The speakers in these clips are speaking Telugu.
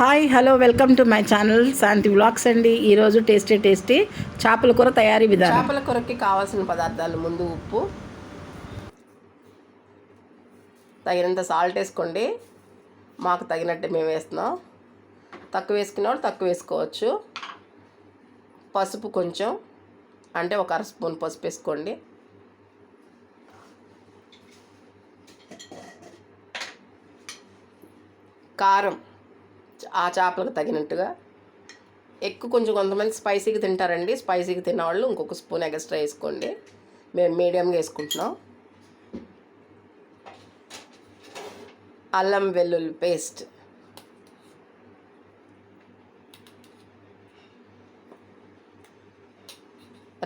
Hi hello welcome to my channel Shanti vlogs అండి. ఈరోజు టేస్టీ చేపల కూర తయారీ విధానం. చేపల కూరకి కావాల్సిన పదార్థాలు: ముందు ఉప్పు, తగినంత సాల్ట్ వేసుకోండి. మాకు తగినట్టు మేము వేస్తున్నాం. తక్కువ వేసుకునే వాళ్ళు తక్కువ వేసుకోవచ్చు. పసుపు కొంచెం, అంటే ఒక అర స్పూన్ పసుపు వేసుకోండి. కారం ఆ చేపలకు తగినట్టుగా. ఎక్కువ కొంతమంది స్పైసీగా తింటారండి. స్పైసీగా తినేవాళ్ళు ఇంకొక స్పూన్ ఎక్స్ట్రా వేసుకోండి. మేము మీడియంగా వేసుకుంటున్నాం. అల్లం వెల్లుల్లి పేస్ట్,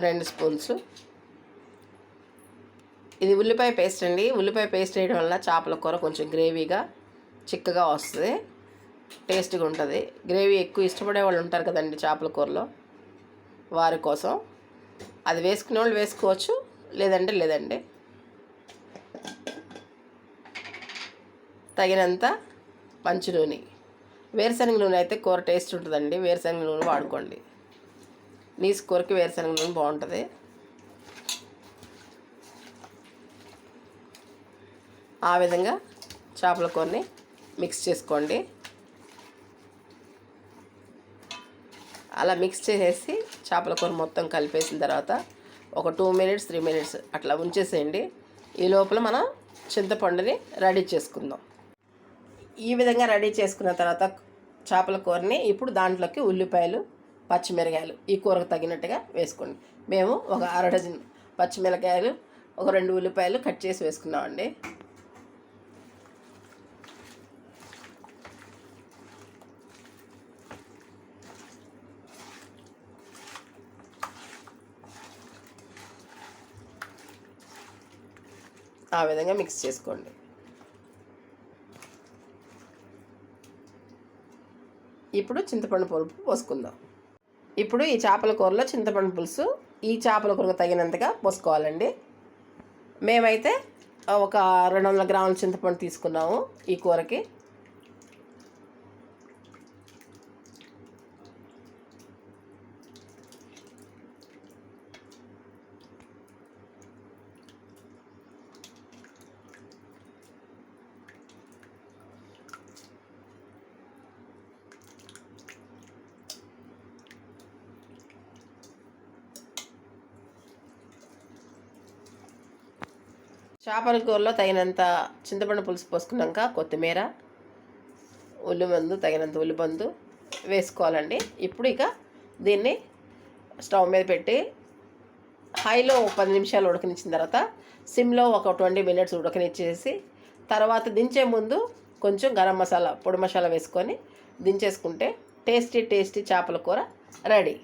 రెండు స్పూన్స్. ఇది ఉల్లిపాయ పేస్ట్ అండి. ఉల్లిపాయ పేస్ట్ వేయడం వల్ల చేపల కూర కొంచెం గ్రేవీగా చిక్కగా వస్తుంది, టేస్ట్గా ఉంటుంది. గ్రేవీ ఎక్కువ ఇష్టపడే వాళ్ళు ఉంటారు కదండి చేపల కూరలో, వారి కోసం. అది వేసుకునే వాళ్ళు వేసుకోవచ్చు, లేదండి. తగినంత మంచి నూనె. వేరుశనగ నూనె అయితే కూర టేస్ట్ ఉంటుందండి. వేరుశనగ నూనె వాడుకోండి. నీసు కూరకి వేరుశనగ నూనె బాగుంటుంది. ఆ విధంగా చేపల కూరని మిక్స్ చేసుకోండి. అలా మిక్స్ చేసేసి చేపల కూర మొత్తం కలిపేసిన తర్వాత ఒక 2 మినిట్స్ 3 మినిట్స్ అట్లా ఉంచేసేయండి. ఈ లోపల మనం చింతపండుని రెడీ చేసుకుందాం. ఈ విధంగా రెడీ చేసుకున్న తర్వాత చేపల కూరని ఇప్పుడు దాంట్లోకి ఉల్లిపాయలు, పచ్చిమిరకాయలు ఈ కూరకు తగినట్టుగా వేసుకోండి. మేము ఒక అర డజన్ పచ్చిమిరకాయలు, ఒక 2 ఉల్లిపాయలు కట్ చేసి వేసుకున్నామండి. ఆ విధంగా మిక్స్ చేసుకోండి. ఇప్పుడు చింతపండు పులుపు పోసుకుందాం. ఇప్పుడు ఈ చేపల కూరలో చింతపండు పులుసు ఈ చేపల కూరకు తగినంతగా పోసుకోవాలండి. మేమైతే ఒక 200 గ్రాముల చింతపండు తీసుకున్నాము ఈ కూరకి. చేపల కూరలో తగినంత చింతపండు పులుసు పోసుకున్నాక కొత్తిమీర, తగినంత ఉల్లిమందు వేసుకోవాలండి. ఇప్పుడు ఇక దీన్ని స్టవ్ మీద పెట్టి హైలో 10 నిమిషాలు ఉడకనిచ్చిన తర్వాత సిమ్లో ఒక 20 మినిట్స్ ఉడకనిచ్చేసి తర్వాత దించే ముందు కొంచెం గరం మసాలా, పొడి మసాలా వేసుకొని దించేసుకుంటే టేస్టీ చేపల కూర రెడీ.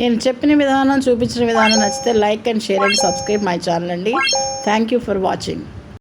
నేను చెప్పిన విధానం, చూపించిన విధానం నచ్చితే like and share and subscribe my channel అండి. Thank you for watching.